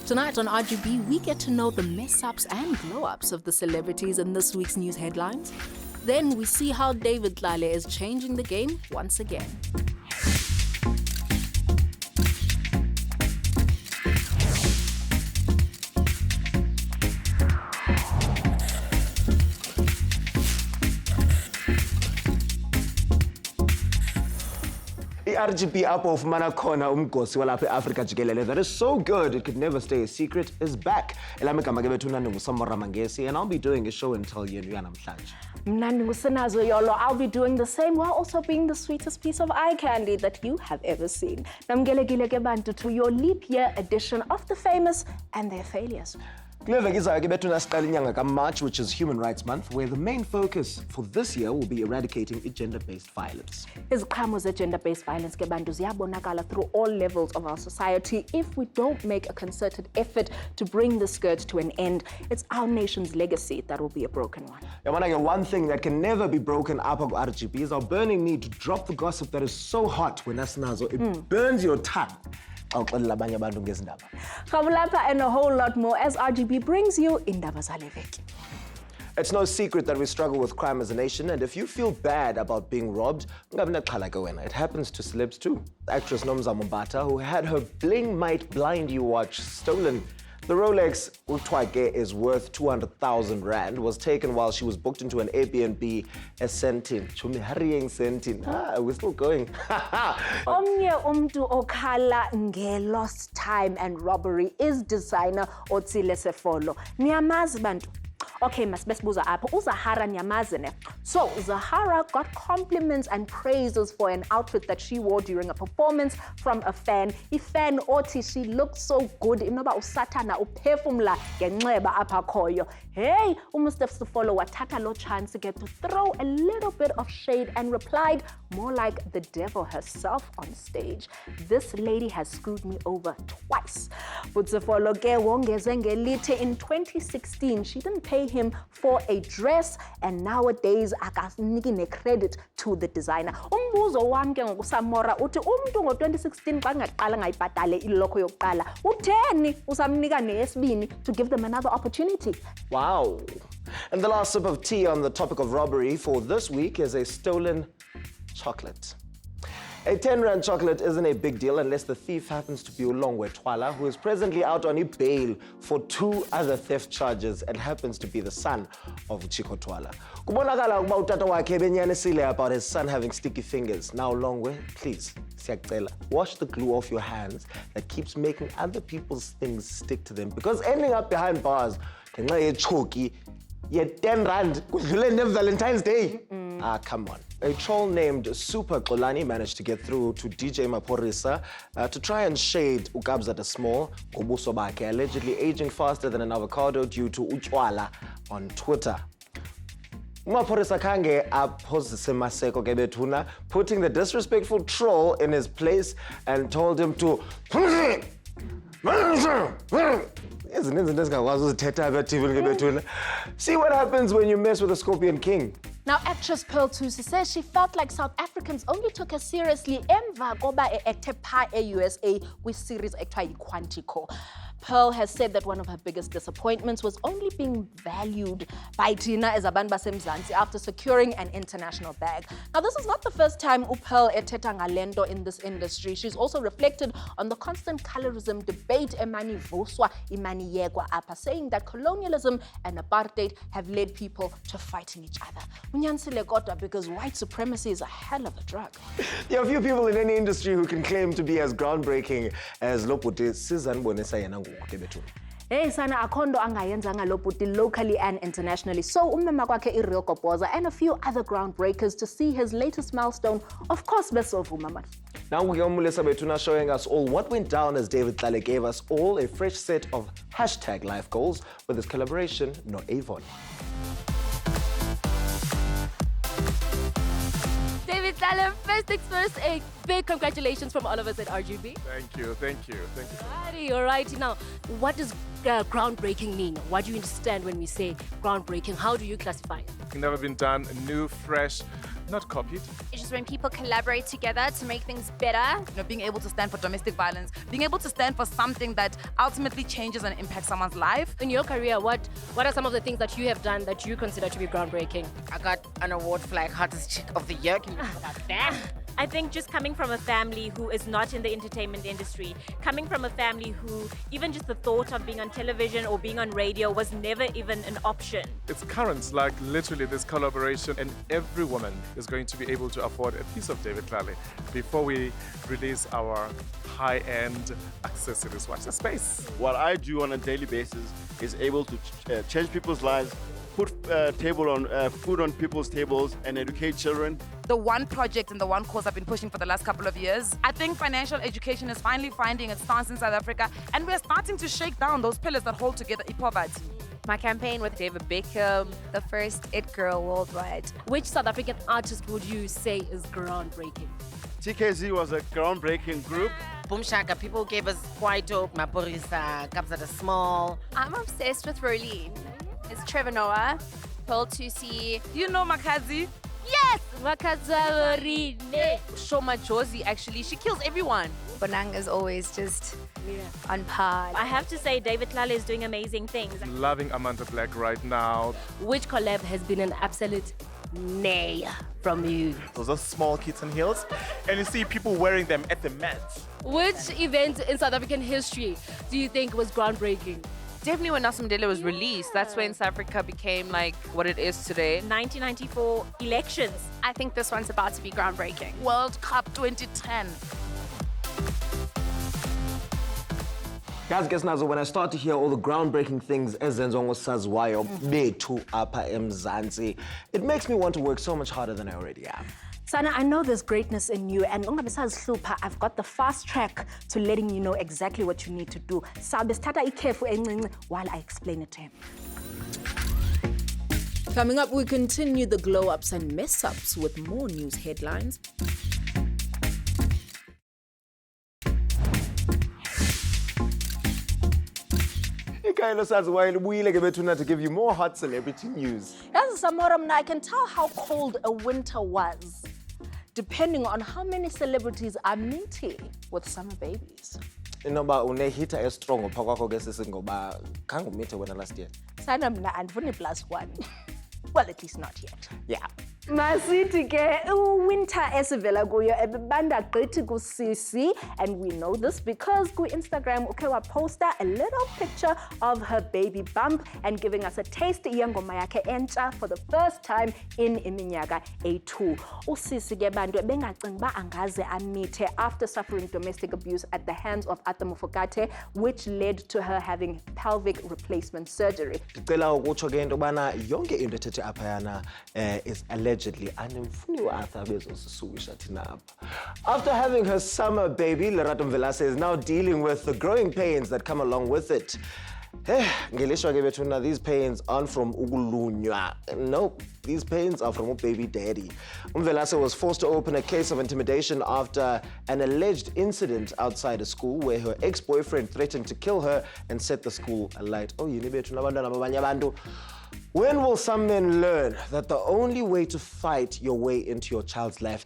Tonight on RGB, we get to know the mess-ups and glow-ups of the celebrities in this week's news headlines. Then we see how David Tlale is changing the game once again. RGB apho ufumana khona umgosi walapha eAfrica jikelele that is so good it could never stay a secret is back. Elami igama ke bethuna ndinguSamora Mangesi and I'll be doing a show and tell you namhlanje. Mna ndinguSenazo Yolo. I'll be doing the same while also being the sweetest piece of eye candy that you have ever seen. Namgelekile ke bantu to your leap year edition of the famous and their failures. March, which is Human Rights Month, where the main focus for this year will be eradicating gender-based violence. Iziqhamo ze-gender-based violence ke bantu ziyabonakala through all levels of our society. If we don't make a concerted effort to bring the scourge to an end, it's our nation's legacy that will be a broken one. One thing that can never be broken up of RGB is our burning need to drop the gossip that is so hot when asinazo. It burns your tongue. Kavulapa and a whole lot more as RGB brings you Indaba Zaleveki. It's no secret that we struggle with crime as a nation, and if you feel bad about being robbed, it happens to celebs too. Actress Nomza Mobata, who had her Bling Might Blind You watch stolen. The Rolex Utwage is worth 200,000 Rand, was taken while she was booked into an Airbnb S14. We're still going. Omnye umntu okhala nge-lost time and robbery is designer Otsile Sefolo. Niyamazi bantu. Okay, masibesibuza apho uZahara niyamazi ne. So Zahara got compliments and praises for an outfit that she wore during a performance from a fan. Ifan othi she looked so good inoba usathana uphefumla ngenxeba apha khoyo. Hey, uMustaf Sefolo wathatha lo chance to get to throw a little bit of shade and replied more like the devil herself on stage. This lady has screwed me over twice. But Sefolo ke wongeze ngelithi in 2016 she didn't pay him for a dress, and nowadays akasiniki ne-credit to the designer. Umbuzo wami ke ngokuSamora uthi umuntu ngo-2016 xa ngaqala ngayibhatale ilokho yokuqala utheni usamnika neyesibini to give them another opportunity. Wow. And the last sip of tea on the topic of robbery for this week is a stolen chocolate. A 10 Rand chocolate isn't a big deal unless the thief happens to be Ulongwe Twala, who is presently out on bail for 2 other theft charges and happens to be the son of Chiko Twala. Kubonakala ukuba utata wakhe benyanisile about his son having sticky fingers. Now Ulongwe, please, siyacela, wash the glue off your hands that keeps making other people's things stick to them, because ending up behind bars ngenxa yechoki ye 10 Rand kudlule ne Valentine's Day. Come on. A troll named Super Xolani managed to get through to DJ Maporisa to try and shade Ukabza the Small, ngobuso bakhe, allegedly aging faster than an avocado due to utshwala on Twitter. Maporisa kange aphosise maseko ke bethuna, putting the disrespectful troll in his place and told him to see what happens when you mess with a Scorpion King. Now, actress Pearl Thusi says she felt like South Africans only took her seriously emva koba etepa USA with series ekuthiwa Quantico. Pearl has said that one of her biggest disappointments was only being valued by Tina as abantu basemzansi after securing an international bag. Now, this is not the first time Pearl ethetha ngalento in this industry. She's also reflected on the constant colorism debate emani vuswa imani yekwa apha, saying that colonialism and apartheid have led people to fighting each other. Unyanisile kodwa because white supremacy is a hell of a drug. There are few people in any industry who can claim to be as groundbreaking as Loputi Sizanbonisa Yanangu. Hey sana akondo angayenzanga lo bhuti locally and internationally. So umema kwakhe iReal Goboza and a few other groundbreakers to see his latest milestone, of course besovuma man. Now Mulesa Betuna showing us all what went down as David Tlale gave us all a fresh set of #life goals with his collaboration No Avon. David Tlale, first things first, a big congratulations from all of us at RGB. Thank you. Alrighty. Now, what does groundbreaking mean? What do you understand when we say groundbreaking? How do you classify it? Never been done, new, fresh, not copied. It's just when people collaborate together to make things better. You know, being able to stand for domestic violence, being able to stand for something that ultimately changes and impacts someone's life. In your career, what are some of the things that you have done that you consider to be groundbreaking? I got an award for like hottest chick of the year. Can you talk about that? I think just coming from a family who is not in the entertainment industry, coming from a family who even just the thought of being on television or being on radio was never even an option. It's current, like literally this collaboration, and every woman is going to be able to afford a piece of David Tlale before we release our high-end accessories watch space. What I do on a daily basis is able to change people's lives, put food on people's tables and educate children. The one project and the one cause I've been pushing for the last couple of years, I think financial education is finally finding its stance in South Africa, and we're starting to shake down those pillars that hold together poverty. My campaign with David Beckham, the first It Girl worldwide. Which South African artist would you say is groundbreaking? TKZ was a groundbreaking group. Boom Shaka, people gave us quite dope. Maporisa, Kabza the Small. I'm obsessed with Rolene. It's Trevor Noah, Pearl Tusi. Do you know Makazi? Yes! Wakazarine. Shoma Josie, actually, she kills everyone. Bonang is always just on par. I have to say David Tlale is doing amazing things. I'm loving Amanda Black right now. Which collab has been an absolute nay from you? Those are small kitten heels, and you see people wearing them at the Met. Which event in South African history do you think was groundbreaking? Definitely when Nelson Mandela was released, that's when South Africa became like what it is today. 1994 elections. I think this one's about to be groundbreaking. World Cup 2010. Guys, guess nazo, when I start to hear all the groundbreaking things ezenziwa ngosaziwayo bethu apha eMzantsi, it makes me want to work so much harder than I already am. Sana, I know there's greatness in you, and I've got the fast track to letting you know exactly what you need to do. Sabe stata ikhefu encinci while I explain it to him. Coming up, we continue the glow-ups and mess-ups with more news headlines. To give you more hot celebrity news. As Samora, I can tell how cold a winter was, depending on how many celebrities are meeting with summer babies. Inoba unehita strong phakakwakho ke sisingoba khange umithe wena last year. Sana mna andifuni +1. Well, at least not yet. Yeah. Masithi ke winter esivela kuyo ebanda gqithi kusisi, and we know this because ku Instagram uke waposta a little picture of her baby bump and giving us a taste yengoma yakhe entsha for the first time in iminyaka A2. Usisi ke bantu bengacinga ba angaze amithe after suffering domestic abuse at the hands of Arthur Mofokate, which led to her having pelvic replacement surgery. Ndicela ukutsho ke into bana yonke into ethethe apha yana is allegedly unemfuniwe Arthur bezosisuwisha thina apha. After having her summer baby, Lerato Mvelase is now dealing with the growing pains that come along with it. Ngelishwa ke bethuna, these pains aren't from ukulunywa. Nope, these pains are from a baby daddy. Mvelase was forced to open a case of intimidation after an alleged incident outside a school where her ex-boyfriend threatened to kill her and set the school alight. Oh, yini bethuna abantwana babanye abantu. When will some men learn that the only way to fight your way into your child's life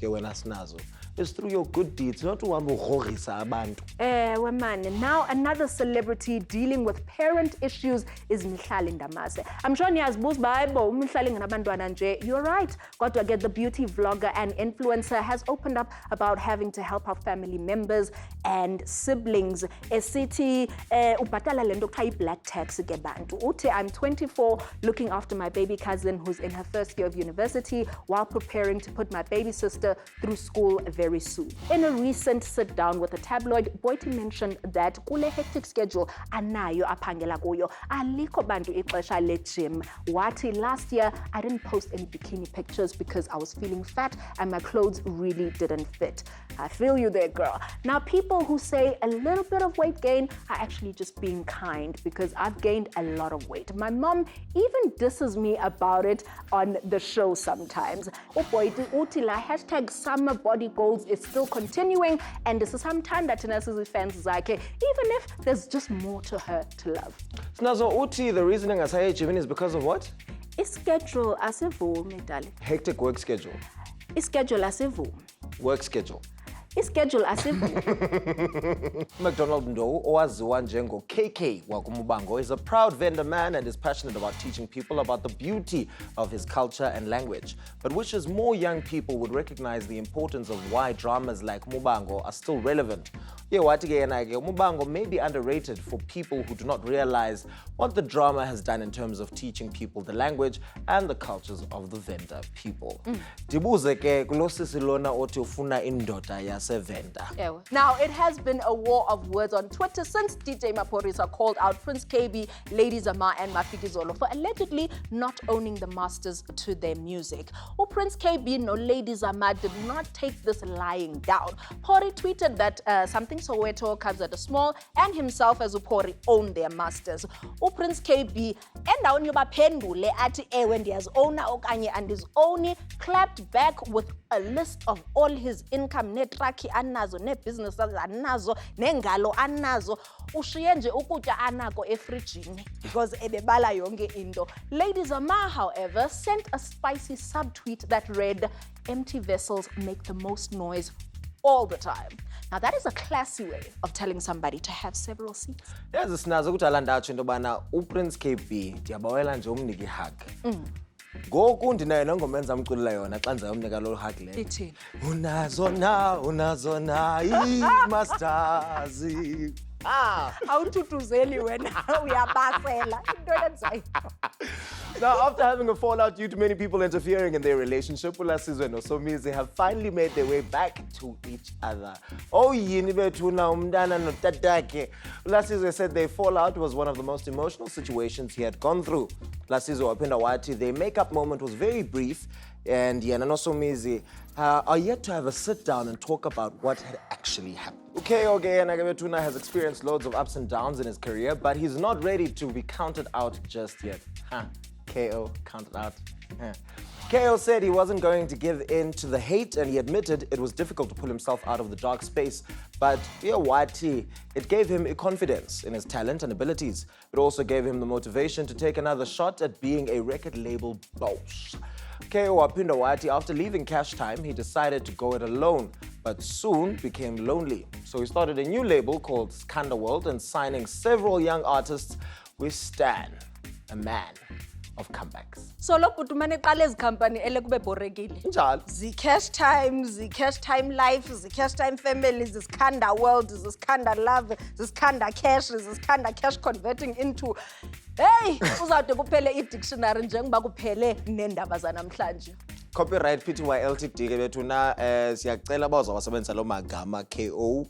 is through your good deeds, not to abantu? Now another celebrity dealing with parent issues is Mihlali Ndamase. I'm sure niyazibuza uba hayibo uMihlali nganabantwana nje. You're right. Kodwa ke the beauty vlogger and influencer has opened up about having to help out family members and siblings. Esithi ubhatala lento kuthiwa black tax ke bantu. Uthi I'm 24 looking after my baby cousin who's in her first year of university while preparing to put my baby sister through school very soon. In a recent sit down with a tabloid, Boyti mentioned that kule hectic schedule anayo aphangela kuyo alikho bantu ixesha le gym. Wati last year I didn't post any bikini pictures because I was feeling fat and my clothes really didn't fit. I feel you there, girl. Now people who say a little bit of weight gain are actually just being kind because I've gained a lot of weight. My mom even disses me about it on the show sometimes. Boyti uti la #summer body goals is still continuing, and this is some time that Tinasi's fans zakhe, even if there's just more to her to love. Snazo uti, the reasoning as I is because of what? Schedule as a darling. Hectic work schedule. Ischedule asivumi. Work schedule. Ischedule asivumi. McDonald Ndo, owaziwa njengo KK wakumubango, is a proud vendor man and is passionate about teaching people about the beauty of his culture and language, but wishes more young people would recognize the importance of why dramas like Mubango are still relevant. Mubango may be underrated for people who do not realize what the drama has done in terms of teaching people the language and the cultures of the vendor people. Dibuze ke kulosisi lona othi ufuna indoda yasevenda. Now, it has been a war of words on Twitter since DJ Maphorisa called out Prince KB, Lady Zama and Mafikizolo for allegedly not owning the masters to their music. Prince KB no Lady Zama did not take this lying down. Pori tweeted that something Soweto, Kabza the Small and himself as Upori own their masters. Prince KB endaweni yobaphendule athi ewe ndiyazowna okanye andiziowni clapped back with a list of all his income, netrakhi anazo, businesses anazo, nengalo anazo. Ushiye nje ukutya anako efrijini because ebebala yonke into. Lady Zama, however, sent a spicy subtweet that read, "Empty vessels make the most noise all the time." Now that is a classy way of telling somebody to have several seats. Yazi sinazo ukuthi alandatsho into bana uPrince KB ndiyabawela nje umnike hug. Ngoku ndinayo nongomenza umculela yona xa ndizayomnika lo hug le. Ithini? Unazo na masters. Awuthutuzeli wena uyabasela into lenzayo. Now, after having a fallout due to many people interfering in their relationship, uLasizwe and Somizi have finally made their way back to each other. Oh, yini bethuna umntana notatakhe. uLasizwe said their fallout was one of the most emotional situations he had gone through. Lasizwe wapenda wathi their make-up moment was very brief, and yena noSomizi are yet to have a sit-down and talk about what had actually happened. KO Betuna has experienced loads of ups and downs in his career, but he's not ready to be counted out just yet. KO, counted out. KO said he wasn't going to give in to the hate, and he admitted it was difficult to pull himself out of the dark space. But it gave him a confidence in his talent and abilities. It also gave him the motivation to take another shot at being a record label boss. KO wapinda wathi, after leaving Cash Time, he decided to go it alone, but soon became lonely. So he started a new label called Skanda World and signing several young artists with Stan, a man of comebacks. So lo bhutumane eqala ezi company ele kube borekile. Njalo. Cash Time Life, Cash Time Family, Skanda World, Skanda Love, Skanda Cash, Skanda Cash converting into hey, uzawude kuphele i-dictionary njengoba kuphele nendaba zanamhlanje. Copyright Pty Ltd ke bethuna siyacela bazawasebenzisa lo magama KO.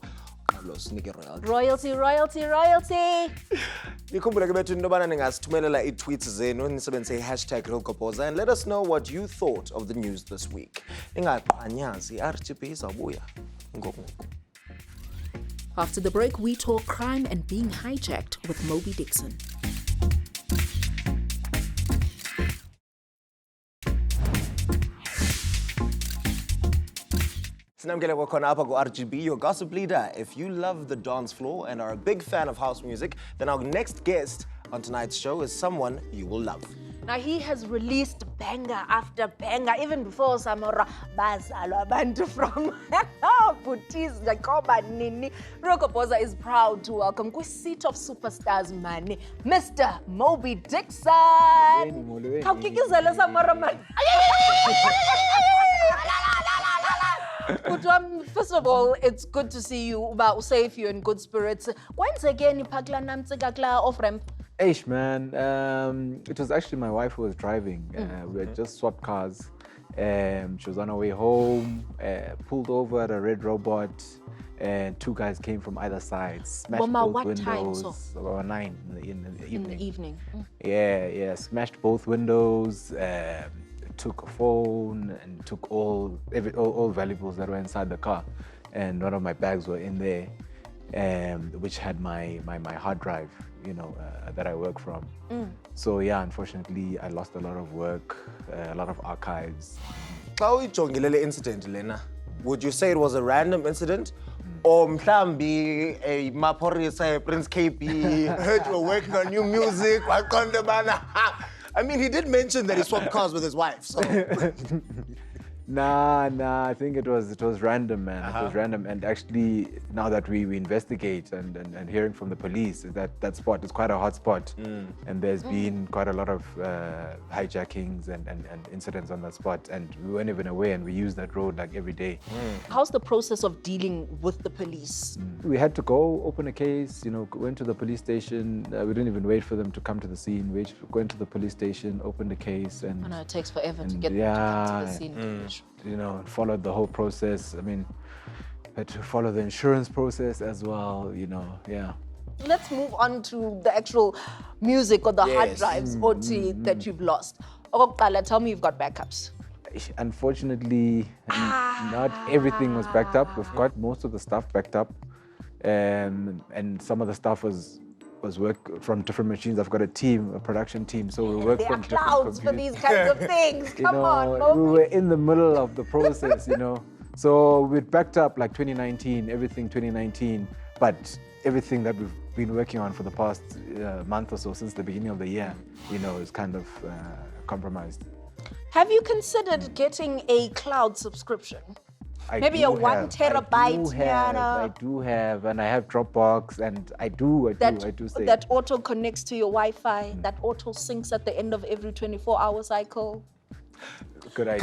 Royalty. Nikhumbule ke bethu into bana ningasithumelela i-tweets zenu nisebenzise #RealGopoza and let us know what you thought of the news this week. Ingaqanyazi RGB izawubuya ngoku. After the break, we talk crime and being hijacked with Moby Dixon. Sinamkele kwakhona apha ku-RGB, your gossip leader. If you love the dance floor and are a big fan of house music, then our next guest on tonight's show is someone you will love. Now he has released banger after banger, even before Samora Bazalwa Bantu from Putis Jacoba Nini. RealGopoza is proud to welcome seat of superstars man, Mr. Moby Dixon. Kaukikizela Samora man. First of all, it's good to see you. Safe, you're in good spirits. Once again, Pakla Namtsikakla off ramp. Eish, man. It was actually my wife who was driving. We had just swapped cars. She was on her way home, pulled over at a red robot, and two guys came from either side, smashed both windows. Time, so? About 9 in the evening. Yeah, smashed both windows. Took a phone and took all valuables that were inside the car, and one of my bags were in there, which had my hard drive, that I work from. So yeah, unfortunately, I lost a lot of work, a lot of archives. Xa uyijongile le incident lena, would you say it was a random incident? Or mhlambi a Maphorisa, Prince KB, heard you were working on new music, I mean, he did mention that he swapped cars with his wife, so. Nah. I think it was random, man. It was random, and actually, now that we investigate and hearing from the police, that spot is quite a hot spot, and there's been quite a lot of hijackings and incidents on that spot, and we weren't even aware, and we use that road like every day. How's the process of dealing with the police? We had to go open a case, went to the police station. We didn't even wait for them to come to the scene. We went to the police station, opened the case, and I know it takes forever to get them to come to the scene. Followed the whole process. I mean, had to follow the insurance process as well, yeah. Let's move on to the actual music or the hard drives that you've lost. Okokuqala, tell me you've got backups. Unfortunately, not everything was backed up. We've got most of the stuff backed up, and some of the stuff was work from different machines. I've got a production team, so we work from different clouds for these kinds of things. Come on, Mobi. We were in the middle of the process, So we backed up like 2019, everything 2019, but everything that we've been working on for the past month or so since the beginning of the year, is kind of compromised. Have you considered getting a cloud subscription? Maybe a 1 terabyte. I do have, and I have Dropbox, and I do say that auto connects to your Wi-Fi, that auto syncs at the end of every 24-hour cycle. Good idea.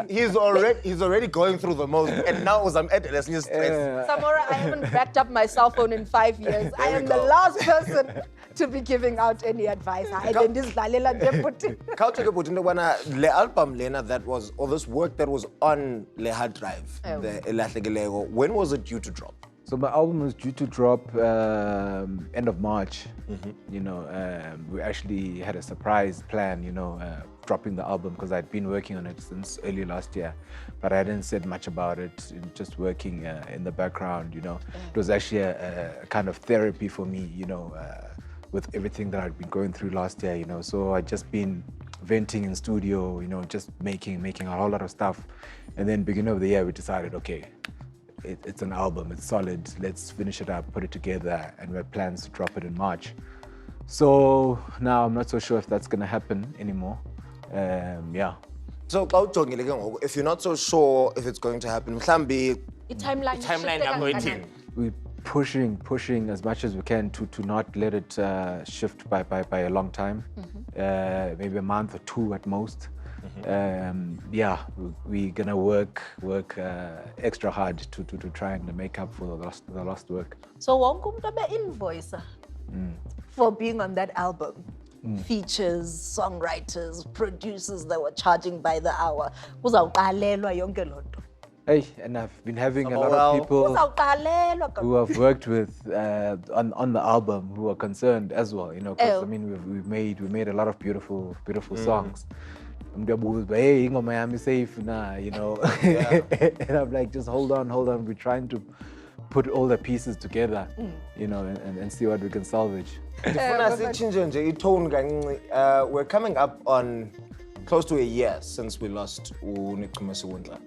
He's already going through the most, and now I'm at less stress. Samora, I haven't backed up my cell phone in 5 years. I am the last person to be giving out any advice. The album Lena this work that was on the hard drive, when was it due to drop? So my album was due to drop end of March. We actually had a surprise plan, dropping the album, because I'd been working on it since early last year, but I hadn't said much about it, just working in the background, It was actually a kind of therapy for me, with everything that I'd been going through last year, So I'd just been venting in studio, just making a whole lot of stuff. And then beginning of the year, we decided, okay, it's an album, it's solid, let's finish it up, put it together, and we had plans to drop it in March. So now I'm not so sure if that's going to happen anymore. Yeah. So if you're not so sure if it's going to happen, timeline. We're pushing as much as we can to not let it shift by a long time, maybe a month or two at most. Yeah, we're gonna work extra hard to try and make up for the lost work. So wonke umuntu abe-invoicer for being on that album. Features, songwriters, producers that were charging by the hour. Uzawuqalelwa yonke loo nto. Hey, and I've been having a lot of people who I've worked with on the album who are concerned as well, because I mean we made a lot of beautiful songs. Hey, ingoma yami safe now, and I'm like, just hold on. We're trying to put all the pieces together, and see what we can salvage. We're coming up on close to a year since we lost Unikumasiwundla.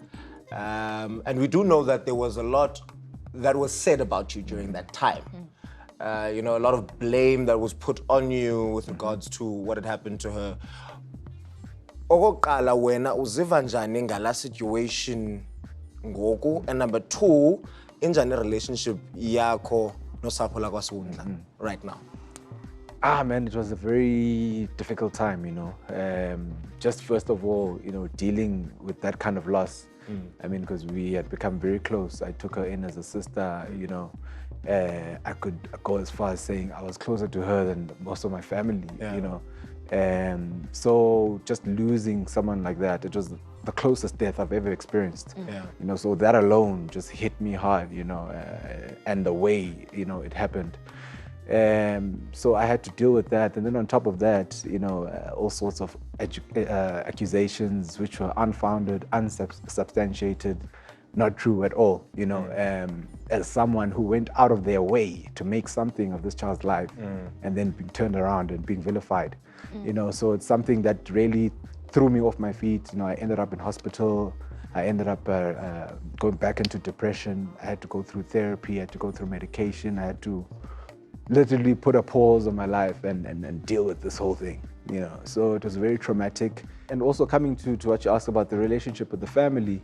And we do know that there was a lot that was said about you during that time. A lot of blame that was put on you with regards to what had happened to her. Okokuqala wena uziva njani ngala situation ngoku, and number two, injani relationship yakho nosapho lakwaSiwundla right now? Man, it was a very difficult time, just first of all, dealing with that kind of loss. I mean, because we had become very close. I took her in as a sister, I could go as far as saying I was closer to her than most of my family, so just losing someone like that, it was the closest death I've ever experienced. So that alone just hit me hard, and the way, it happened. So I had to deal with that, and then on top of that, all sorts of accusations which were unfounded, unsubstantiated, not true at all. As someone who went out of their way to make something of this child's life, and then being turned around and being vilified. So it's something that really threw me off my feet. I ended up in hospital. I ended up going back into depression. I had to go through therapy. I had to go through medication. I had to literally put a pause on my life and deal with this whole thing. you know, so it was very traumatic. And also coming to what you asked about the relationship with the family,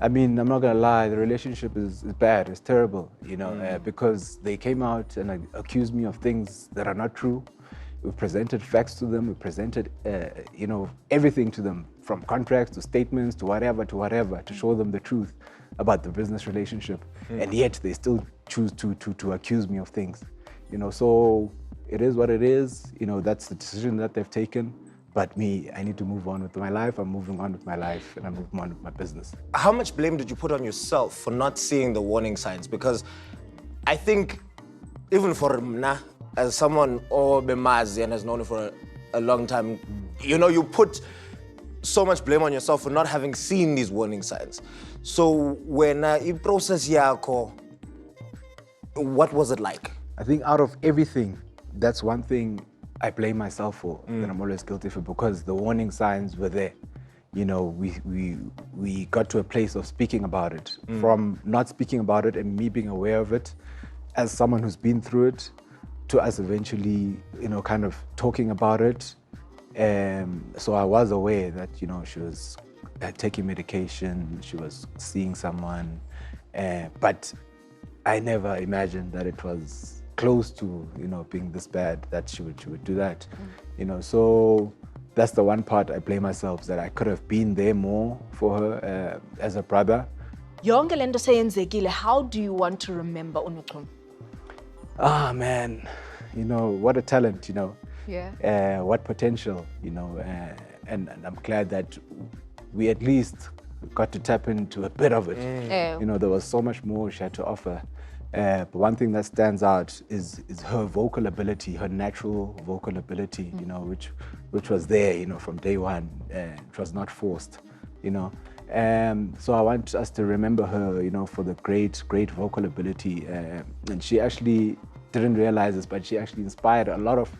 I mean, I'm not gonna lie, the relationship is bad, it's terrible, you know, because they came out and accused me of things that are not true. We presented facts to them, we presented, you know, everything to them, from contracts to statements to whatever, to show them the truth about the business relationship. And yet they still choose to accuse me of things, you know, so it is what it is, you know, that's the decision that they've taken. But me, I need to move on with my life. I'm moving on with my life and I'm moving on with my business. How much blame did you put on yourself for not seeing the warning signs? Because I think even for Mna, as someone or Bemazi and has known you for a long time, you know, you put so much blame on yourself for not having seen these warning signs. So when you process yako, what was it like? I think out of everything, that's one thing I blame myself for, that I'm always guilty for, because the warning signs were there. You know, we got to a place of speaking about it, from not speaking about it and me being aware of it as someone who's been through it, to us eventually, you know, kind of talking about it. So I was aware that, you know, she was taking medication, she was seeing someone, but I never imagined that it was close to, you know, being this bad that she would do that, you know. So that's the one part I blame myself, that I could have been there more for her as a brother. Yonke lento seyenzekile, how do you want to remember uNuchum? Ah, man, you know, what a talent, you know. Yeah. What potential, you know, and I'm glad that we at least got to tap into a bit of it. You know, there was so much more she had to offer. But one thing that stands out is her vocal ability, her natural vocal ability, you know, which was there, you know, from day one. It was not forced, you know. So I want us to remember her, you know, for the great vocal ability. And she actually didn't realize this, but she actually inspired a lot of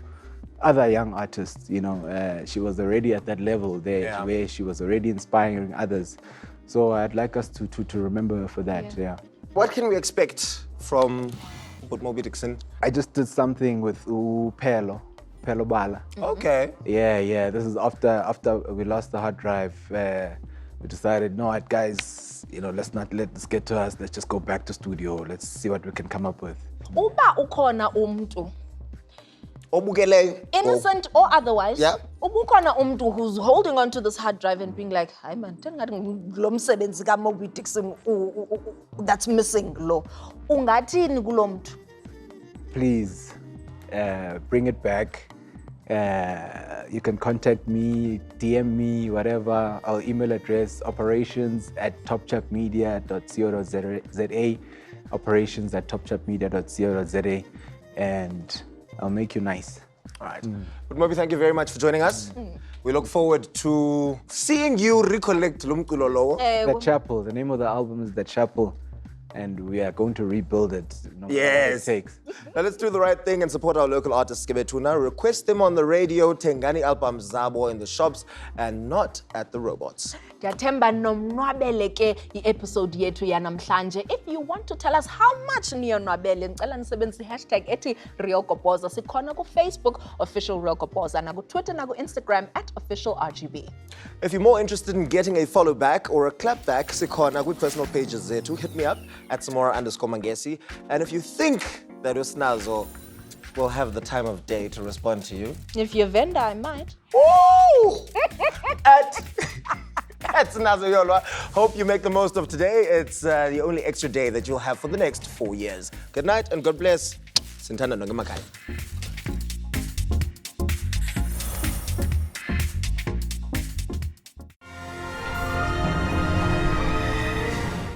other young artists, you know. She was already at that level there, where she was already inspiring others. So I'd like us to remember her for that, yeah. What can we expect from Moby Dixon? I just did something with Pelo Bala. Okay. Yeah. This is after we lost the hard drive. We decided, no, what, guys, you know, let's not let this get to us. Let's just go back to studio. Let's see what we can come up with. Uba ukhona umntu, obukeleyo, innocent or otherwise, yeah, ubukhona umntu who's holding on to this hard drive and being like, "Hi man, lo msebenzi ka Moby Dixon that's missing lo." Ungathini kulo mntu? Please bring it back. You can contact me, DM me, whatever. Our email address, operations@topchapmedia.co.za, operations@topchapmedia.co.za, and I'll make you nice. All right. But Moby, thank you very much for joining us. We look forward to seeing you recollect Lumkulo Lowo. The Chapel, the name of the album is The Chapel, and we are going to rebuild it. No matter what it takes. Now let's do the right thing and support our local artists, Skebetuna. Request them on the radio, Tengani albums Zabo in the shops, and not at the robots. Ndiyathemba nomnwabele ke i-episode yethu yanamhlanje. If you want to tell us how much niyonwabele, ngicela nisebenzise hashtag ethi RealGopoza. Sikhona ku-Facebook, official RealGopoza, na ku-Twitter, na ku-Instagram @officialRGB. If you're more interested in getting a follow back or a clap back, sikhona ku-personal pages zethu. Hit me up at Samora_Mangesi. And if you think that Usnazo will have the time of day to respond to you, if you're a vendor, I might. Woo! That's Nazo Yolwa. Hope you make the most of today. It's the only extra day that you'll have for the next 4 years. Good night and God bless. Sintana Nongemakai.